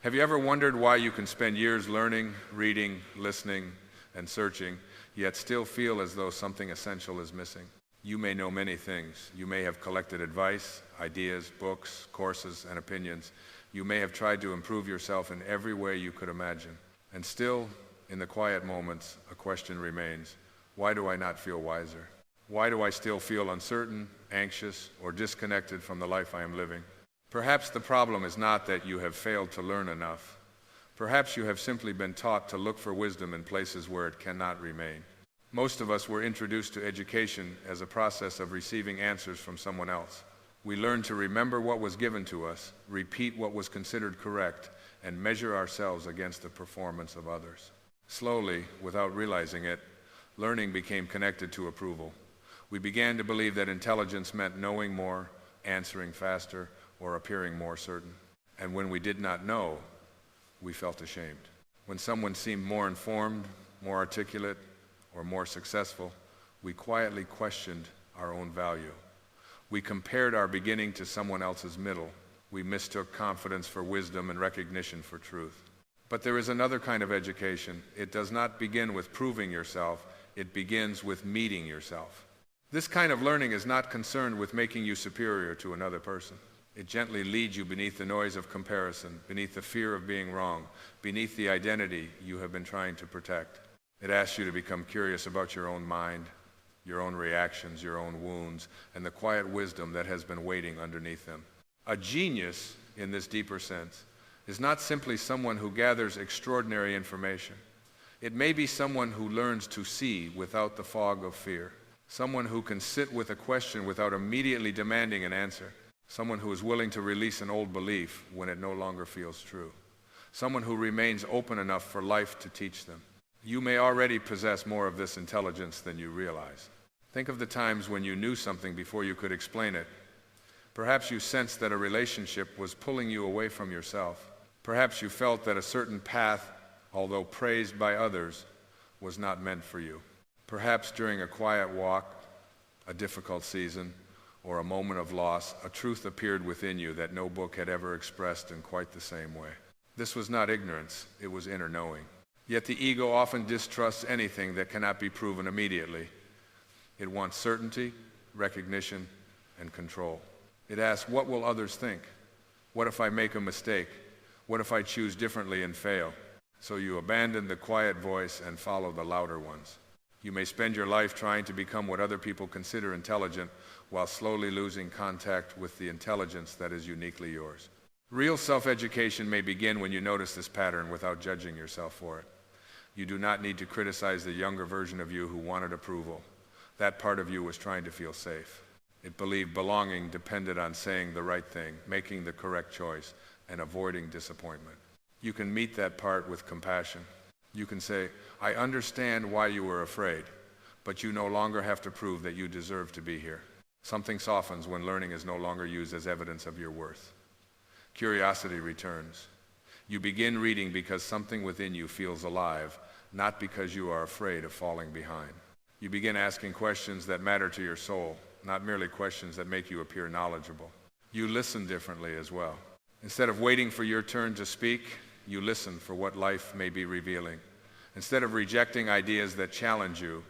Have you ever wondered why you can spend years learning, reading, listening, and searching, yet still feel as though something essential is missing? You may know many things. You may have collected advice, ideas, books, courses, and opinions. You may have tried to improve yourself in every way you could imagine. And still, in the quiet moments, a question remains. Why do I not feel wiser? Why do I still feel uncertain, anxious, or disconnected from the life I am living? Perhaps the problem is not that you have failed to learn enough. Perhaps you have simply been taught to look for wisdom in places where it cannot remain. Most of us were introduced to education as a process of receiving answers from someone else. We learned to remember what was given to us, repeat what was considered correct, and measure ourselves against the performance of others. Slowly, without realizing it, learning became connected to approval. We began to believe that intelligence meant knowing more, answering faster, or appearing more certain. And when we did not know, we felt ashamed. When someone seemed more informed, more articulate, or more successful, we quietly questioned our own value. We compared our beginning to someone else's middle. We mistook confidence for wisdom and recognition for truth. But there is another kind of education. It does not begin with proving yourself. It begins with meeting yourself. This kind of learning is not concerned with making you superior to another person. It gently leads you beneath the noise of comparison, beneath the fear of being wrong, beneath the identity you have been trying to protect. It asks you to become curious about your own mind, your own reactions, your own wounds, and the quiet wisdom that has been waiting underneath them. A genius, in this deeper sense, is not simply someone who gathers extraordinary information. It may be someone who learns to see without the fog of fear, someone who can sit with a question without immediately demanding an answer, someone who is willing to release an old belief when it no longer feels true, someone who remains open enough for life to teach them. You may already possess more of this intelligence than you realize. Think of the times when you knew something before you could explain it. Perhaps you sensed that a relationship was pulling you away from yourself. Perhaps you felt that a certain path, although praised by others, was not meant for you. Perhaps during a quiet walk, a difficult season, or a moment of loss, a truth appeared within you that no book had ever expressed in quite the same way. This was not ignorance, it was inner knowing. Yet the ego often distrusts anything that cannot be proven immediately. It wants certainty, recognition, and control. It asks, what will others think? What if I make a mistake? What if I choose differently and fail? So you abandon the quiet voice and follow the louder ones. You may spend your life trying to become what other people consider intelligent while slowly losing contact with the intelligence that is uniquely yours. Real self-education may begin when you notice this pattern without judging yourself for it. You do not need to criticize the younger version of you who wanted approval. That part of you was trying to feel safe. It believed belonging depended on saying the right thing, making the correct choice, and avoiding disappointment. You can meet that part with compassion. You can say, I understand why you were afraid, but you no longer have to prove that you deserve to be here. Something softens when learning is no longer used as evidence of your worth. Curiosity returns. You begin reading because something within you feels alive, not because you are afraid of falling behind. You begin asking questions that matter to your soul, not merely questions that make you appear knowledgeable. You listen differently as well. Instead of waiting for your turn to speak, you listen for what life may be revealing. Instead of rejecting ideas that challenge you,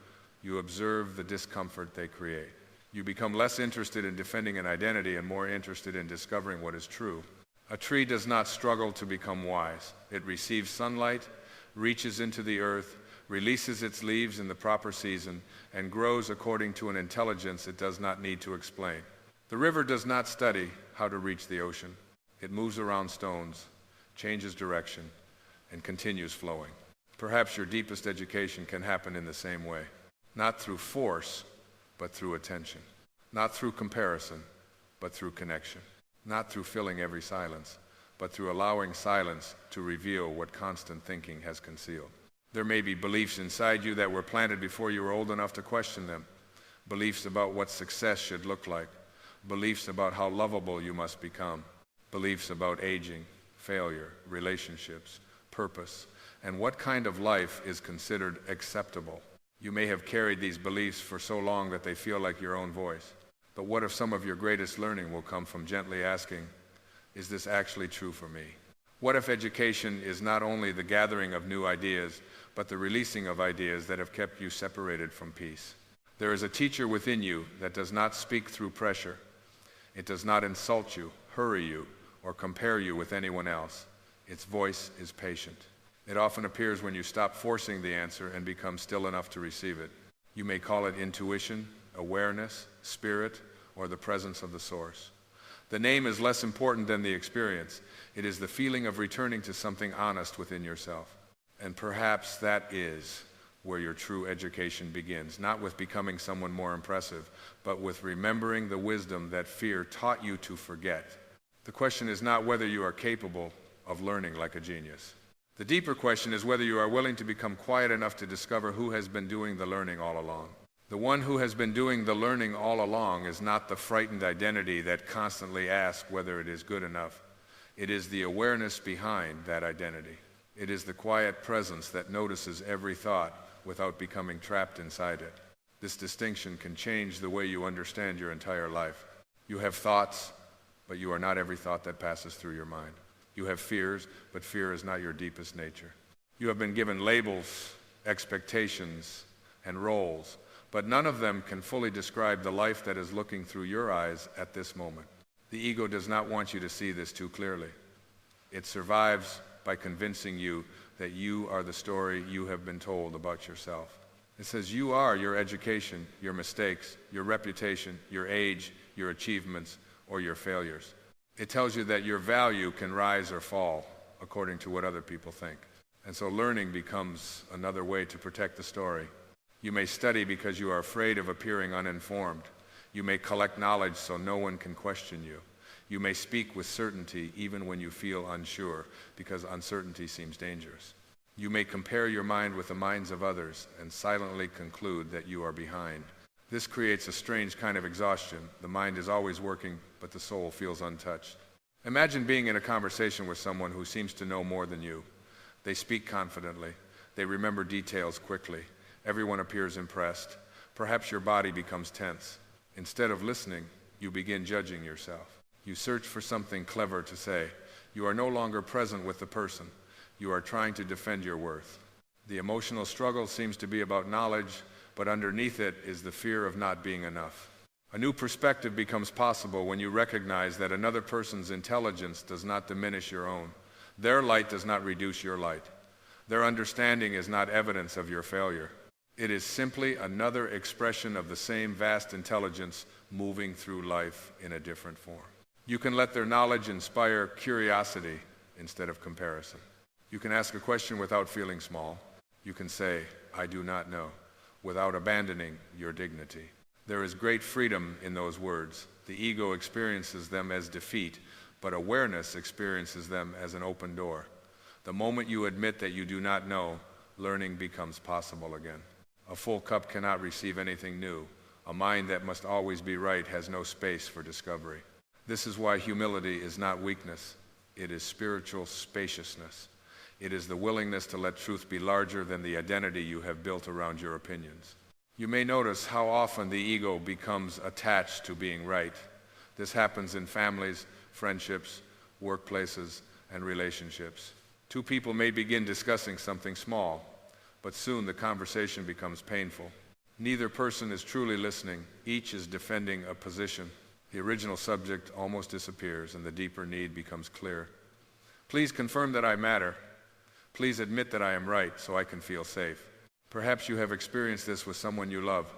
you observe the discomfort they create. You become less interested in defending an identity and more interested in discovering what is true. A tree does not struggle to become wise. It receives sunlight, reaches into the earth, releases its leaves in the proper season, and grows according to an intelligence it does not need to explain. The river does not study how to reach the ocean. It moves around stones, changes direction, and continues flowing. Perhaps your deepest education can happen in the same way. Not through force, but through attention. Not through comparison, but through connection. Not through filling every silence, but through allowing silence to reveal what constant thinking has concealed. There may be beliefs inside you that were planted before you were old enough to question them. Beliefs about what success should look like. Beliefs about how lovable you must become. Beliefs about aging, failure, relationships, purpose, and what kind of life is considered acceptable. You may have carried these beliefs for so long that they feel like your own voice. But what if some of your greatest learning will come from gently asking, is this actually true for me? What if education is not only the gathering of new ideas, but the releasing of ideas that have kept you separated from peace? There is a teacher within you that does not speak through pressure. It does not insult you, hurry you, or compare you with anyone else. Its voice is patient. It often appears when you stop forcing the answer and become still enough to receive it. You may call it intuition, awareness, spirit, or the presence of the source. The name is less important than the experience. It is the feeling of returning to something honest within yourself. And perhaps that is where your true education begins, not with becoming someone more impressive, but with remembering the wisdom that fear taught you to forget. The question is not whether you are capable of learning like a genius. The deeper question is whether you are willing to become quiet enough to discover who has been doing the learning all along. The one who has been doing the learning all along is not the frightened identity that constantly asks whether it is good enough. It is the awareness behind that identity. It is the quiet presence that notices every thought without becoming trapped inside it. This distinction can change the way you understand your entire life. You have thoughts, but you are not every thought that passes through your mind. You have fears, but fear is not your deepest nature. You have been given labels, expectations, and roles, but none of them can fully describe the life that is looking through your eyes at this moment. The ego does not want you to see this too clearly. It survives by convincing you that you are the story you have been told about yourself. It says you are your education, your mistakes, your reputation, your age, your achievements, or your failures. It tells you that your value can rise or fall according to what other people think. And so learning becomes another way to protect the story. You may study because you are afraid of appearing uninformed. You may collect knowledge so no one can question you. You may speak with certainty even when you feel unsure, because uncertainty seems dangerous. You may compare your mind with the minds of others and silently conclude that you are behind. This creates a strange kind of exhaustion. The mind is always working, but the soul feels untouched. Imagine being in a conversation with someone who seems to know more than you. They speak confidently. They remember details quickly. Everyone appears impressed. Perhaps your body becomes tense. Instead of listening, you begin judging yourself. You search for something clever to say. You are no longer present with the person. You are trying to defend your worth. The emotional struggle seems to be about knowledge, but underneath it is the fear of not being enough. A new perspective becomes possible when you recognize that another person's intelligence does not diminish your own. Their light does not reduce your light. Their understanding is not evidence of your failure. It is simply another expression of the same vast intelligence moving through life in a different form. You can let their knowledge inspire curiosity instead of comparison. You can ask a question without feeling small. You can say, "I do not know," without abandoning your dignity. There is great freedom in those words. The ego experiences them as defeat, but awareness experiences them as an open door. The moment you admit that you do not know, learning becomes possible again. A full cup cannot receive anything new. A mind that must always be right has no space for discovery. This is why humility is not weakness. It is spiritual spaciousness. It is the willingness to let truth be larger than the identity you have built around your opinions. You may notice how often the ego becomes attached to being right. This happens in families, friendships, workplaces, and relationships. Two people may begin discussing something small, but soon the conversation becomes painful. Neither person is truly listening. Each is defending a position. The original subject almost disappears, and the deeper need becomes clear. Please confirm that I matter. Please admit that I am right so I can feel safe. Perhaps you have experienced this with someone you love.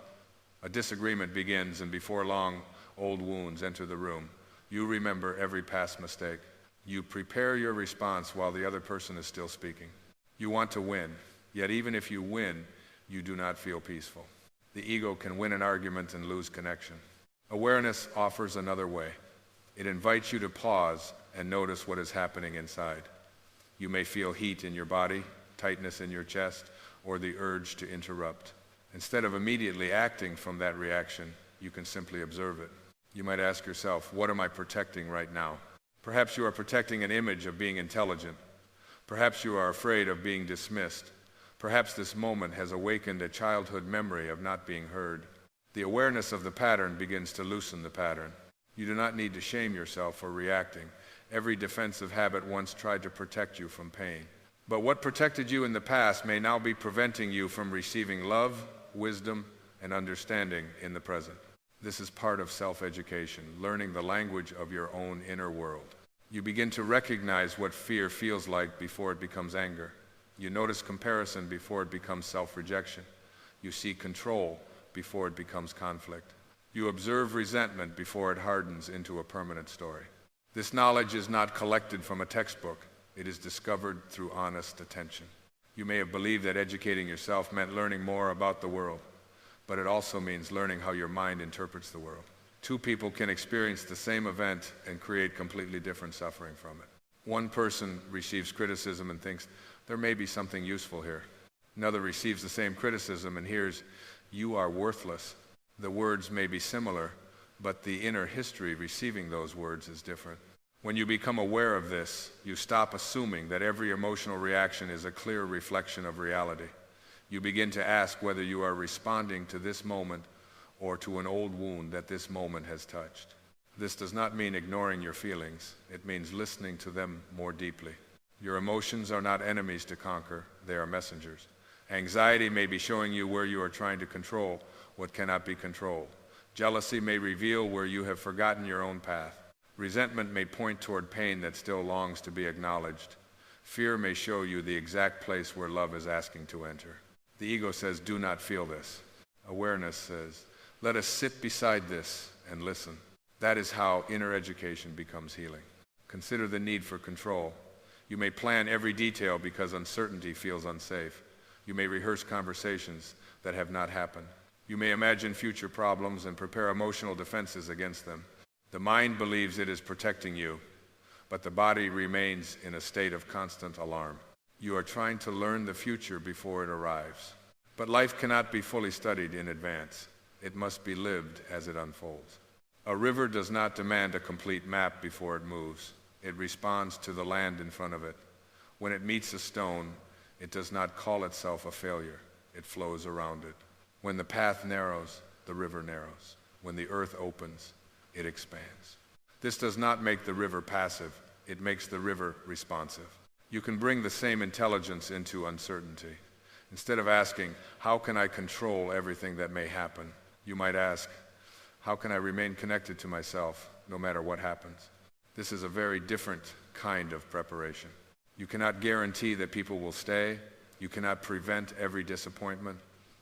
A disagreement begins, and before long, old wounds enter the room. You remember every past mistake. You prepare your response while the other person is still speaking. You want to win, yet even if you win, you do not feel peaceful. The ego can win an argument and lose connection. Awareness offers another way. It invites you to pause and notice what is happening inside. You may feel heat in your body, tightness in your chest, or the urge to interrupt. Instead of immediately acting from that reaction, you can simply observe it. You might ask yourself, what am I protecting right now? Perhaps you are protecting an image of being intelligent. Perhaps you are afraid of being dismissed. Perhaps this moment has awakened a childhood memory of not being heard. The awareness of the pattern begins to loosen the pattern. You do not need to shame yourself for reacting. Every defensive habit once tried to protect you from pain. But what protected you in the past may now be preventing you from receiving love, wisdom, and understanding in the present. This is part of self-education, learning the language of your own inner world. You begin to recognize what fear feels like before it becomes anger. You notice comparison before it becomes self-rejection. You see control before it becomes conflict. You observe resentment before it hardens into a permanent story. This knowledge is not collected from a textbook. It is discovered through honest attention. You may have believed that educating yourself meant learning more about the world, but it also means learning how your mind interprets the world. Two people can experience the same event and create completely different suffering from it. One person receives criticism and thinks, there may be something useful here. Another receives the same criticism and hears, you are worthless. The words may be similar, but the inner history receiving those words is different. When you become aware of this, you stop assuming that every emotional reaction is a clear reflection of reality. You begin to ask whether you are responding to this moment or to an old wound that this moment has touched. This does not mean ignoring your feelings. It means listening to them more deeply. Your emotions are not enemies to conquer. They are messengers. Anxiety may be showing you where you are trying to control what cannot be controlled. Jealousy may reveal where you have forgotten your own path. Resentment may point toward pain that still longs to be acknowledged. Fear may show you the exact place where love is asking to enter. The ego says, do not feel this. Awareness says, let us sit beside this and listen. That is how inner education becomes healing. Consider the need for control. You may plan every detail because uncertainty feels unsafe. You may rehearse conversations that have not happened. You may imagine future problems and prepare emotional defenses against them. The mind believes it is protecting you, but the body remains in a state of constant alarm. You are trying to learn the future before it arrives. But life cannot be fully studied in advance. It must be lived as it unfolds. A river does not demand a complete map before it moves. It responds to the land in front of it. When it meets a stone, it does not call itself a failure. It flows around it. When the path narrows, the river narrows. When the earth opens, it expands. This does not make the river passive. It makes the river responsive. You can bring the same intelligence into uncertainty. Instead of asking, how can I control everything that may happen? You might ask, how can I remain connected to myself no matter what happens? This is a very different kind of preparation. You cannot guarantee that people will stay. You cannot prevent every disappointment.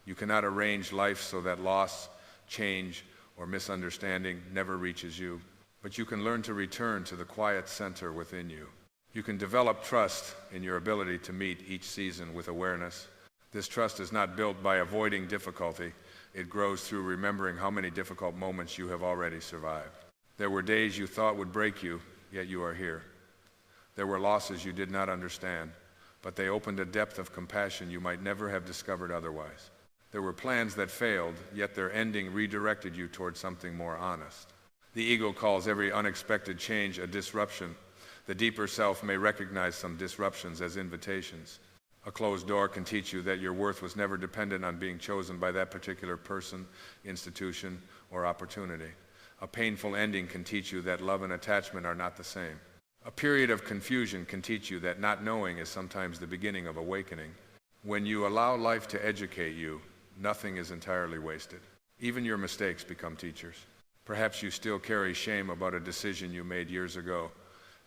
You cannot arrange life so that loss, change, or misunderstanding never reaches you. But you can learn to return to the quiet center within you. You can develop trust in your ability to meet each season with awareness. This trust is not built by avoiding difficulty. It grows through remembering how many difficult moments you have already survived. There were days you thought would break you, yet you are here. There were losses you did not understand, but they opened a depth of compassion you might never have discovered otherwise. There were plans that failed, yet their ending redirected you toward something more honest. The ego calls every unexpected change a disruption. The deeper self may recognize some disruptions as invitations. A closed door can teach you that your worth was never dependent on being chosen by that particular person, institution, or opportunity. A painful ending can teach you that love and attachment are not the same. A period of confusion can teach you that not knowing is sometimes the beginning of awakening. When you allow life to educate you, nothing is entirely wasted. Even your mistakes become teachers. Perhaps you still carry shame about a decision you made years ago.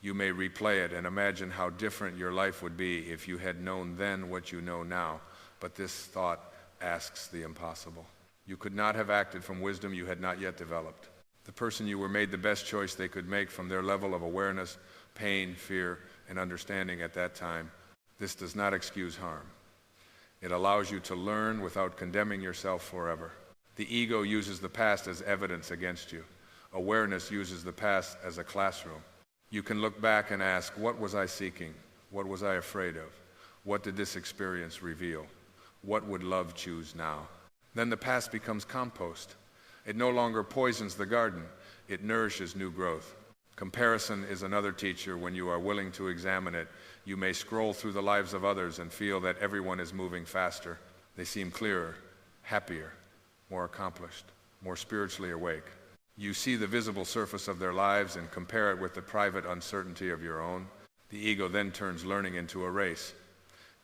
You may replay it and imagine how different your life would be if you had known then what you know now, but this thought asks the impossible. You could not have acted from wisdom you had not yet developed. The person you were made the best choice they could make from their level of awareness, pain, fear, and understanding at that time. This does not excuse harm. It allows you to learn without condemning yourself forever. The ego uses the past as evidence against you. Awareness uses the past as a classroom. You can look back and ask, what was I seeking? What was I afraid of? What did this experience reveal? What would love choose now? Then the past becomes compost. It no longer poisons the garden. It nourishes new growth. Comparison is another teacher. When you are willing to examine it, you may scroll through the lives of others and feel that everyone is moving faster. They seem clearer, happier, more accomplished, more spiritually awake. You see the visible surface of their lives and compare it with the private uncertainty of your own. The ego then turns learning into a race.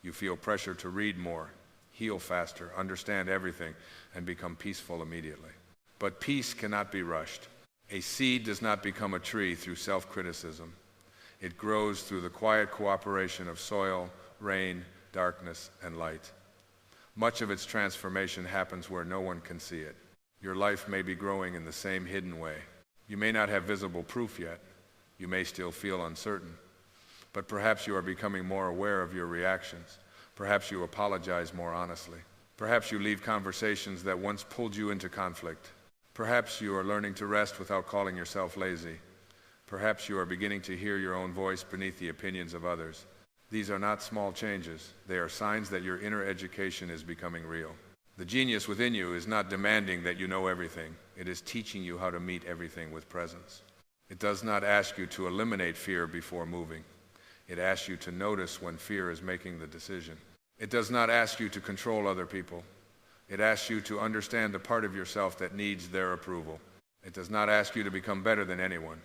You feel pressure to read more, heal faster, understand everything, and become peaceful immediately. But peace cannot be rushed. A seed does not become a tree through self-criticism. It grows through the quiet cooperation of soil, rain, darkness, and light. Much of its transformation happens where no one can see it. Your life may be growing in the same hidden way. You may not have visible proof yet. You may still feel uncertain. But perhaps you are becoming more aware of your reactions. Perhaps you apologize more honestly. Perhaps you leave conversations that once pulled you into conflict. Perhaps you are learning to rest without calling yourself lazy. Perhaps you are beginning to hear your own voice beneath the opinions of others. These are not small changes. They are signs that your inner education is becoming real. The genius within you is not demanding that you know everything. It is teaching you how to meet everything with presence. It does not ask you to eliminate fear before moving. It asks you to notice when fear is making the decision. It does not ask you to control other people. It asks you to understand the part of yourself that needs their approval. It does not ask you to become better than anyone.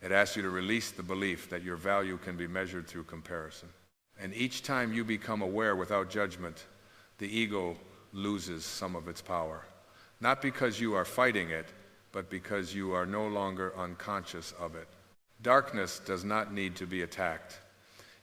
It asks you to release the belief that your value can be measured through comparison. And each time you become aware without judgment, the ego loses some of its power. Not because you are fighting it, but because you are no longer unconscious of it. Darkness does not need to be attacked.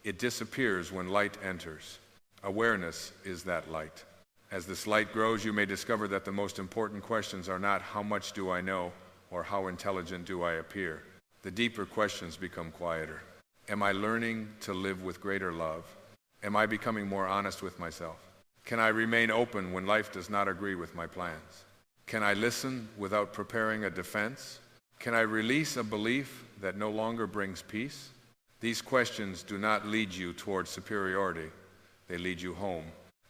It disappears when light enters. Awareness is that light. As this light grows, you may discover that the most important questions are not how much do I know or how intelligent do I appear. The deeper questions become quieter. Am I learning to live with greater love? Am I becoming more honest with myself? Can I remain open when life does not agree with my plans? Can I listen without preparing a defense? Can I release a belief that no longer brings peace? These questions do not lead you towards superiority. They lead you home.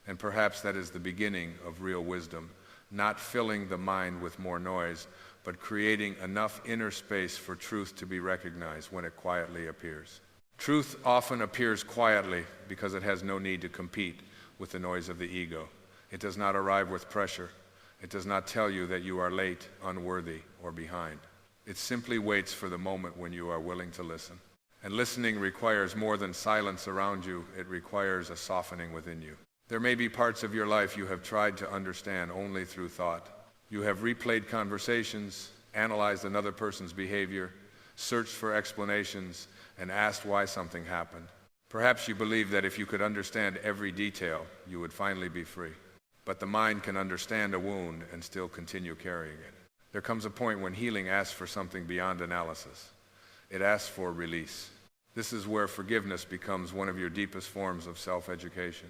And perhaps that is the beginning of real wisdom, not filling the mind with more noise, but creating enough inner space for truth to be recognized when it quietly appears. Truth often appears quietly because it has no need to compete with the noise of the ego. It does not arrive with pressure. It does not tell you that you are late, unworthy, or behind. It simply waits for the moment when you are willing to listen. And listening requires more than silence around you. It requires a softening within you. There may be parts of your life you have tried to understand only through thought. You have replayed conversations, analyzed another person's behavior, searched for explanations, and asked why something happened. Perhaps you believe that if you could understand every detail, you would finally be free. But the mind can understand a wound and still continue carrying it. There comes a point when healing asks for something beyond analysis. It asks for release. This is where forgiveness becomes one of your deepest forms of self-education.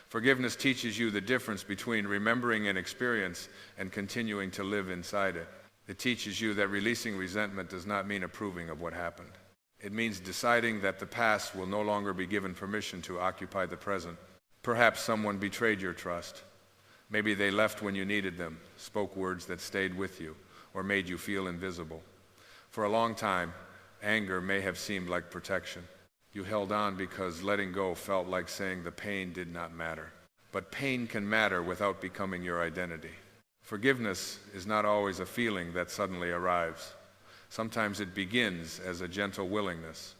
Forgiveness teaches you the difference between remembering an experience and continuing to live inside it. It teaches you that releasing resentment does not mean approving of what happened. It means deciding that the past will no longer be given permission to occupy the present. Perhaps someone betrayed your trust. Maybe they left when you needed them, spoke words that stayed with you, or made you feel invisible. For a long time, anger may have seemed like protection. You held on because letting go felt like saying the pain did not matter. But pain can matter without becoming your identity. Forgiveness is not always a feeling that suddenly arrives. Sometimes it begins as a gentle willingness.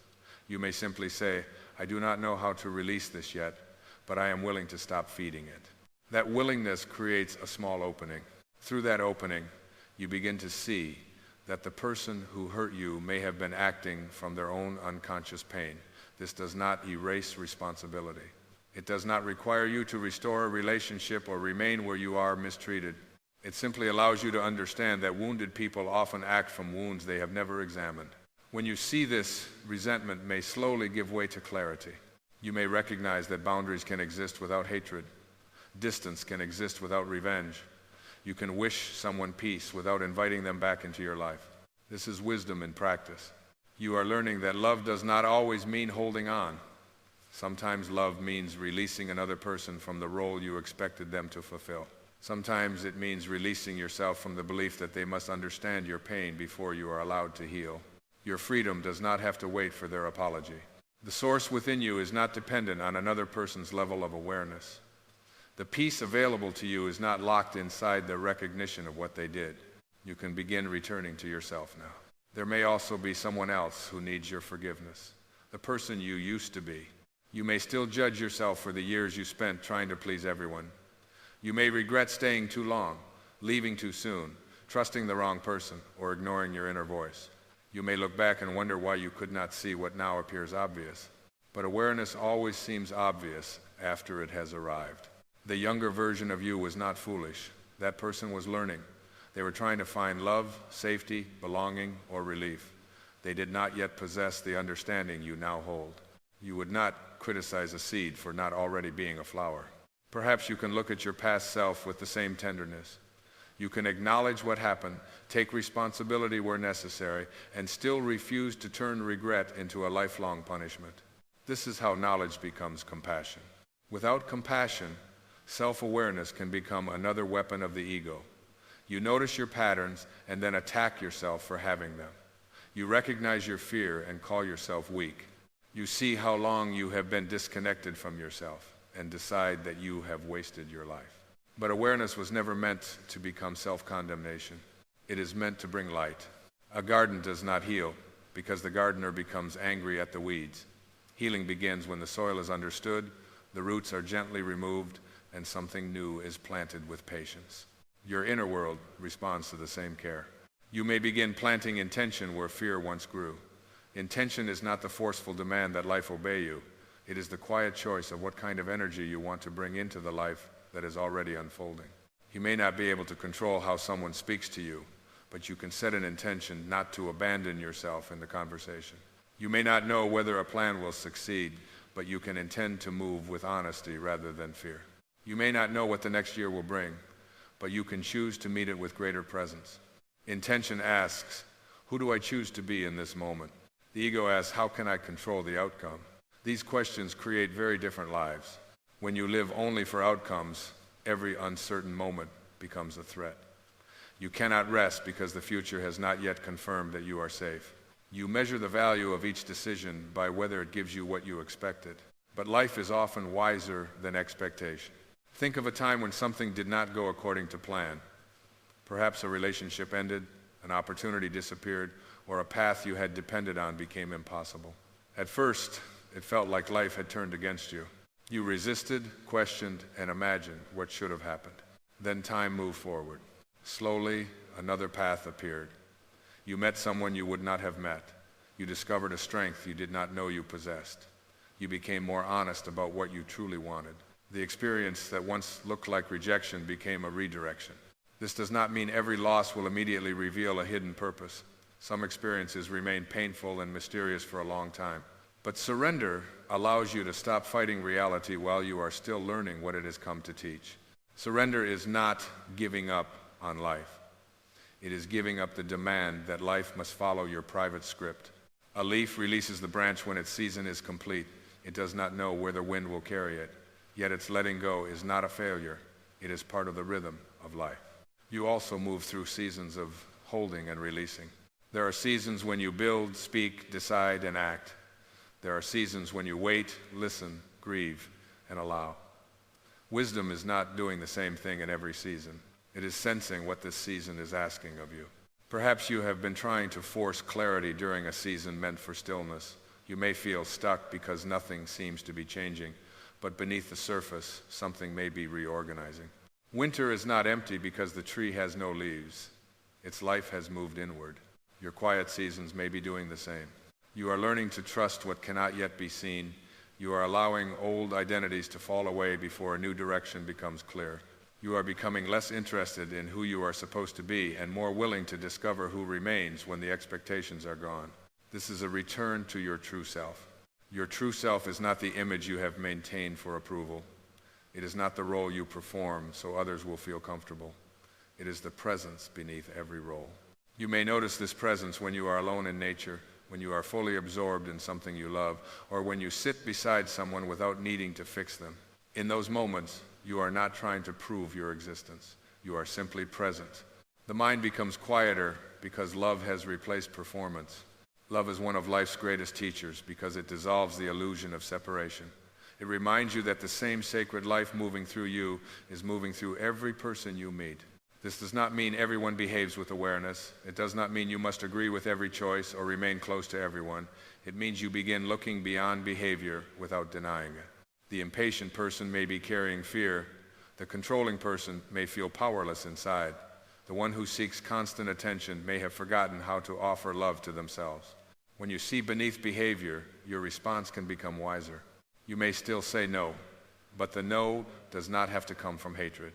You may simply say, I do not know how to release this yet, but I am willing to stop feeding it. That willingness creates a small opening. Through that opening, you begin to see that the person who hurt you may have been acting from their own unconscious pain. This does not erase responsibility. It does not require you to restore a relationship or remain where you are mistreated. It simply allows you to understand that wounded people often act from wounds they have never examined. When you see this, resentment may slowly give way to clarity. You may recognize that boundaries can exist without hatred. Distance can exist without revenge. You can wish someone peace without inviting them back into your life. This is wisdom in practice. You are learning that love does not always mean holding on. Sometimes love means releasing another person from the role you expected them to fulfill. Sometimes it means releasing yourself from the belief that they must understand your pain before you are allowed to heal. Your freedom does not have to wait for their apology. The source within you is not dependent on another person's level of awareness. The peace available to you is not locked inside the recognition of what they did. You can begin returning to yourself now. There may also be someone else who needs your forgiveness, the person you used to be. You may still judge yourself for the years you spent trying to please everyone. You may regret staying too long, leaving too soon, trusting the wrong person, or ignoring your inner voice. You may look back and wonder why you could not see what now appears obvious. But awareness always seems obvious after it has arrived. The younger version of you was not foolish. That person was learning. They were trying to find love, safety, belonging, or relief. They did not yet possess the understanding you now hold. You would not criticize a seed for not already being a flower. Perhaps you can look at your past self with the same tenderness. You can acknowledge what happened, take responsibility where necessary, and still refuse to turn regret into a lifelong punishment. This is how knowledge becomes compassion. Without compassion, self-awareness can become another weapon of the ego. You notice your patterns and then attack yourself for having them. You recognize your fear and call yourself weak. You see how long you have been disconnected from yourself and decide that you have wasted your life. But awareness was never meant to become self-condemnation. It is meant to bring light. A garden does not heal because the gardener becomes angry at the weeds. Healing begins when the soil is understood, the roots are gently removed, and something new is planted with patience. Your inner world responds to the same care. You may begin planting intention where fear once grew. Intention is not the forceful demand that life obey you. It is the quiet choice of what kind of energy you want to bring into the life that is already unfolding. You may not be able to control how someone speaks to you, but you can set an intention not to abandon yourself in the conversation. You may not know whether a plan will succeed, but you can intend to move with honesty rather than fear. You may not know what the next year will bring, but you can choose to meet it with greater presence. Intention asks, who do I choose to be in this moment? The ego asks, how can I control the outcome? These questions create very different lives. When you live only for outcomes, every uncertain moment becomes a threat. You cannot rest because the future has not yet confirmed that you are safe. You measure the value of each decision by whether it gives you what you expected. But life is often wiser than expectation. Think of a time when something did not go according to plan. Perhaps a relationship ended, an opportunity disappeared, or a path you had depended on became impossible. At first, it felt like life had turned against you. You resisted, questioned, and imagined what should have happened. Then time moved forward. Slowly, another path appeared. You met someone you would not have met. You discovered a strength you did not know you possessed. You became more honest about what you truly wanted. The experience that once looked like rejection became a redirection. This does not mean every loss will immediately reveal a hidden purpose. Some experiences remain painful and mysterious for a long time. But surrender allows you to stop fighting reality while you are still learning what it has come to teach. Surrender is not giving up on life. It is giving up the demand that life must follow your private script. A leaf releases the branch when its season is complete. It does not know where the wind will carry it. Yet its letting go is not a failure. It is part of the rhythm of life. You also move through seasons of holding and releasing. There are seasons when you build, speak, decide, and act. There are seasons when you wait, listen, grieve, and allow. Wisdom is not doing the same thing in every season. It is sensing what this season is asking of you. Perhaps you have been trying to force clarity during a season meant for stillness. You may feel stuck because nothing seems to be changing, but beneath the surface, something may be reorganizing. Winter is not empty because the tree has no leaves. Its life has moved inward. Your quiet seasons may be doing the same. You are learning to trust what cannot yet be seen. You are allowing old identities to fall away before a new direction becomes clear. You are becoming less interested in who you are supposed to be and more willing to discover who remains when the expectations are gone. This is a return to your true self. Your true self is not the image you have maintained for approval. It is not the role you perform so others will feel comfortable. It is the presence beneath every role. You may notice this presence when you are alone in nature, when you are fully absorbed in something you love, or when you sit beside someone without needing to fix them. In those moments, you are not trying to prove your existence. You are simply present. The mind becomes quieter because love has replaced performance. Love is one of life's greatest teachers because it dissolves the illusion of separation. It reminds you that the same sacred life moving through you is moving through every person you meet. This does not mean everyone behaves with awareness. It does not mean you must agree with every choice or remain close to everyone. It means you begin looking beyond behavior without denying it. The impatient person may be carrying fear. The controlling person may feel powerless inside. The one who seeks constant attention may have forgotten how to offer love to themselves. When you see beneath behavior, your response can become wiser. You may still say no, but the no does not have to come from hatred.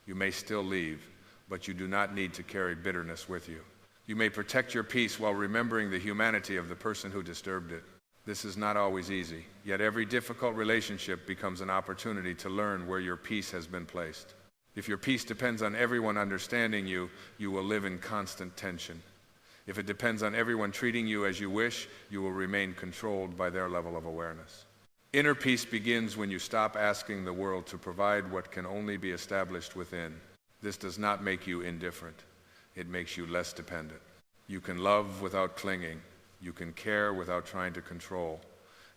You may still leave, but you do not need to carry bitterness with you. You may protect your peace while remembering the humanity of the person who disturbed it. This is not always easy, yet every difficult relationship becomes an opportunity to learn where your peace has been placed. If your peace depends on everyone understanding you, you will live in constant tension. If it depends on everyone treating you as you wish, you will remain controlled by their level of awareness. Inner peace begins when you stop asking the world to provide what can only be established within. This does not make you indifferent. It makes you less dependent. You can love without clinging. You can care without trying to control.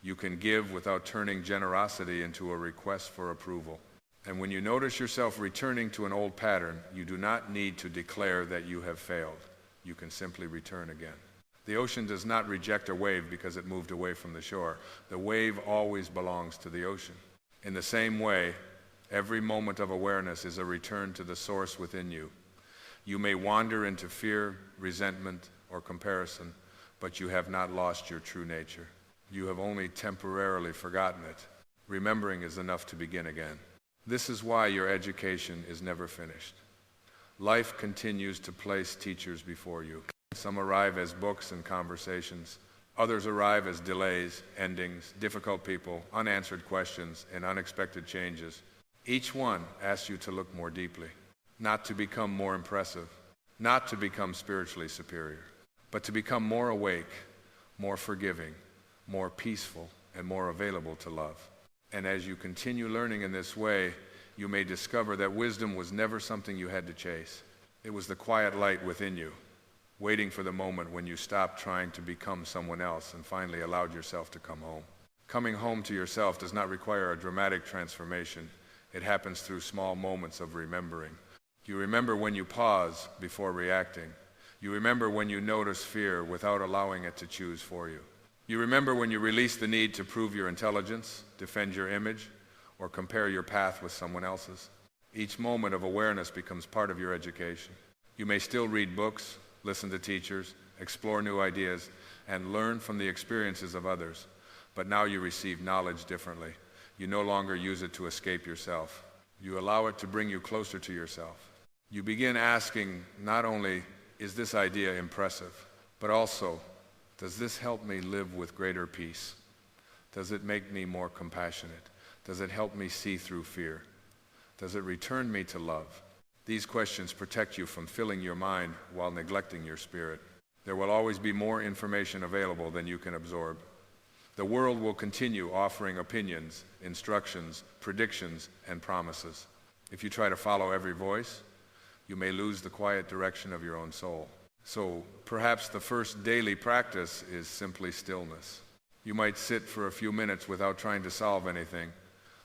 You can give without turning generosity into a request for approval. And when you notice yourself returning to an old pattern, you do not need to declare that you have failed. You can simply return again. The ocean does not reject a wave because it moved away from the shore. The wave always belongs to the ocean. In the same way, every moment of awareness is a return to the source within you. You may wander into fear, resentment, or comparison, but you have not lost your true nature. You have only temporarily forgotten it. Remembering is enough to begin again. This is why your education is never finished. Life continues to place teachers before you. Some arrive as books and conversations. Others arrive as delays, endings, difficult people, unanswered questions, and unexpected changes. Each one asks you to look more deeply, not to become more impressive, not to become spiritually superior, but to become more awake, more forgiving, more peaceful, and more available to love. And as you continue learning in this way, you may discover that wisdom was never something you had to chase. It was the quiet light within you, waiting for the moment when you stopped trying to become someone else and finally allowed yourself to come home. Coming home to yourself does not require a dramatic transformation. It happens through small moments of remembering. You remember when you pause before reacting. You remember when you notice fear without allowing it to choose for you. You remember when you release the need to prove your intelligence, defend your image, or compare your path with someone else's. Each moment of awareness becomes part of your education. You may still read books, listen to teachers, explore new ideas, and learn from the experiences of others. But now you receive knowledge differently. You no longer use it to escape yourself. You allow it to bring you closer to yourself. You begin asking not only, is this idea impressive, but also, does this help me live with greater peace? Does it make me more compassionate? Does it help me see through fear? Does it return me to love? These questions protect you from filling your mind while neglecting your spirit. There will always be more information available than you can absorb. The world will continue offering opinions, instructions, predictions, and promises. If you try to follow every voice, you may lose the quiet direction of your own soul. So perhaps the first daily practice is simply stillness. You might sit for a few minutes without trying to solve anything.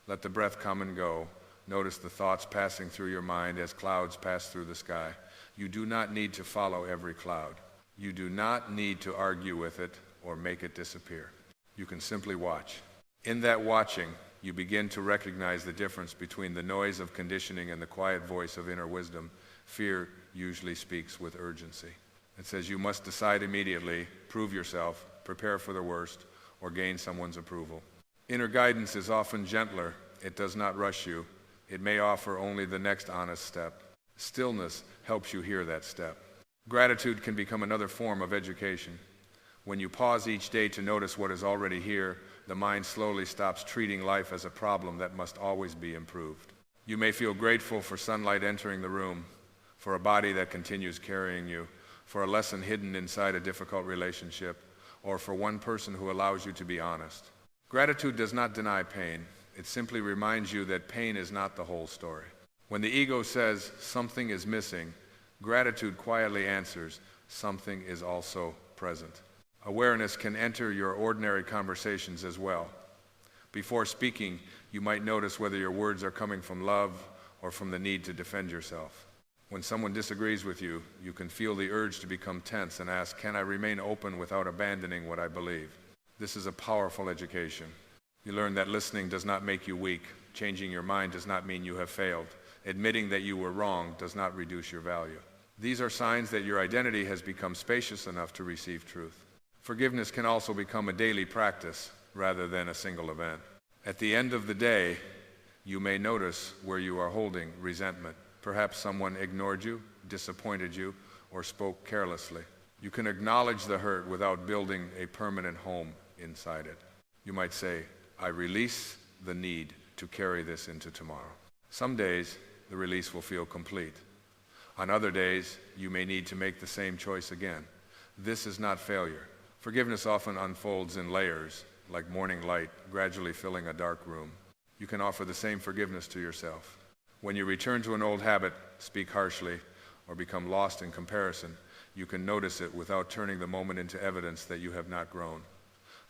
Let the breath come and go. Notice the thoughts passing through your mind as clouds pass through the sky. You do not need to follow every cloud. You do not need to argue with it or make it disappear. You can simply watch. In that watching, you begin to recognize the difference between the noise of conditioning and the quiet voice of inner wisdom. Fear usually speaks with urgency. It says you must decide immediately, prove yourself, prepare for the worst, or gain someone's approval. Inner guidance is often gentler. It does not rush you. It may offer only the next honest step. Stillness helps you hear that step. Gratitude can become another form of education. When you pause each day to notice what is already here, the mind slowly stops treating life as a problem that must always be improved. You may feel grateful for sunlight entering the room, for a body that continues carrying you, for a lesson hidden inside a difficult relationship, or for one person who allows you to be honest. Gratitude does not deny pain. It simply reminds you that pain is not the whole story. When the ego says something is missing, gratitude quietly answers, something is also present. Awareness can enter your ordinary conversations as well. Before speaking, you might notice whether your words are coming from love or from the need to defend yourself. When someone disagrees with you, you can feel the urge to become tense and ask, can I remain open without abandoning what I believe? This is a powerful education. You learn that listening does not make you weak. Changing your mind does not mean you have failed. Admitting that you were wrong does not reduce your value. These are signs that your identity has become spacious enough to receive truth. Forgiveness can also become a daily practice rather than a single event. At the end of the day, you may notice where you are holding resentment. Perhaps someone ignored you, disappointed you, or spoke carelessly. You can acknowledge the hurt without building a permanent home inside it. You might say, I release the need to carry this into tomorrow. Some days, the release will feel complete. On other days, you may need to make the same choice again. This is not failure. Forgiveness often unfolds in layers, like morning light gradually filling a dark room. You can offer the same forgiveness to yourself. When you return to an old habit, speak harshly, or become lost in comparison, you can notice it without turning the moment into evidence that you have not grown.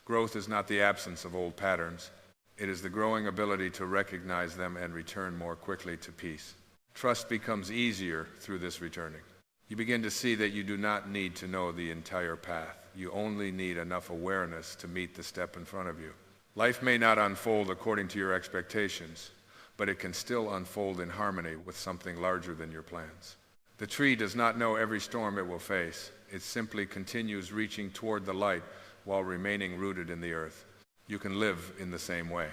Growth is not the absence of old patterns. It is the growing ability to recognize them and return more quickly to peace. Trust becomes easier through this returning. You begin to see that you do not need to know the entire path. You only need enough awareness to meet the step in front of you. Life may not unfold according to your expectations, but it can still unfold in harmony with something larger than your plans. The tree does not know every storm it will face. It simply continues reaching toward the light while remaining rooted in the earth. You can live in the same way.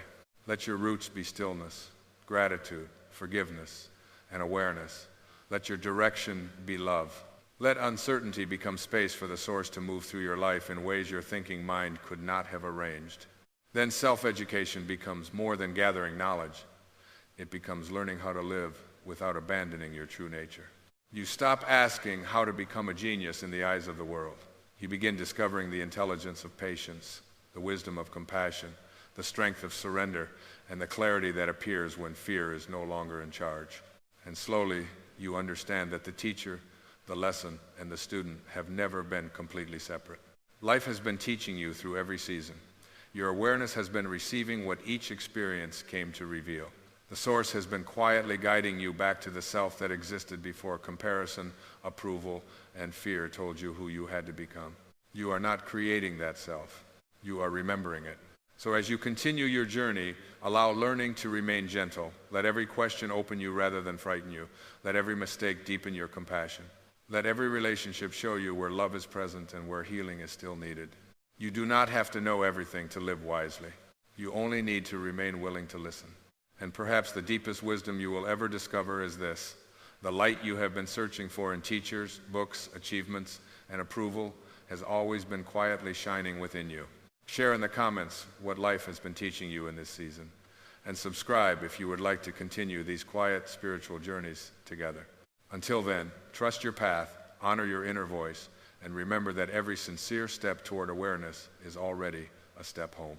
Let your roots be stillness, gratitude, forgiveness, and awareness. Let your direction be love. Let uncertainty become space for the source to move through your life in ways your thinking mind could not have arranged. Then self-education becomes more than gathering knowledge. It becomes learning how to live without abandoning your true nature. You stop asking how to become a genius in the eyes of the world. You begin discovering the intelligence of patience, the wisdom of compassion, the strength of surrender, and the clarity that appears when fear is no longer in charge. And slowly, you understand that the teacher, the lesson, and the student have never been completely separate. Life has been teaching you through every season. Your awareness has been receiving what each experience came to reveal. The source has been quietly guiding you back to the self that existed before comparison, approval, and fear told you who you had to become. You are not creating that self. You are remembering it. So as you continue your journey, allow learning to remain gentle. Let every question open you rather than frighten you. Let every mistake deepen your compassion. Let every relationship show you where love is present and where healing is still needed. You do not have to know everything to live wisely. You only need to remain willing to listen. And perhaps the deepest wisdom you will ever discover is this: the light you have been searching for in teachers, books, achievements, and approval has always been quietly shining within you. Share in the comments what life has been teaching you in this season. And subscribe if you would like to continue these quiet spiritual journeys together. Until then, trust your path, honor your inner voice, and remember that every sincere step toward awareness is already a step home.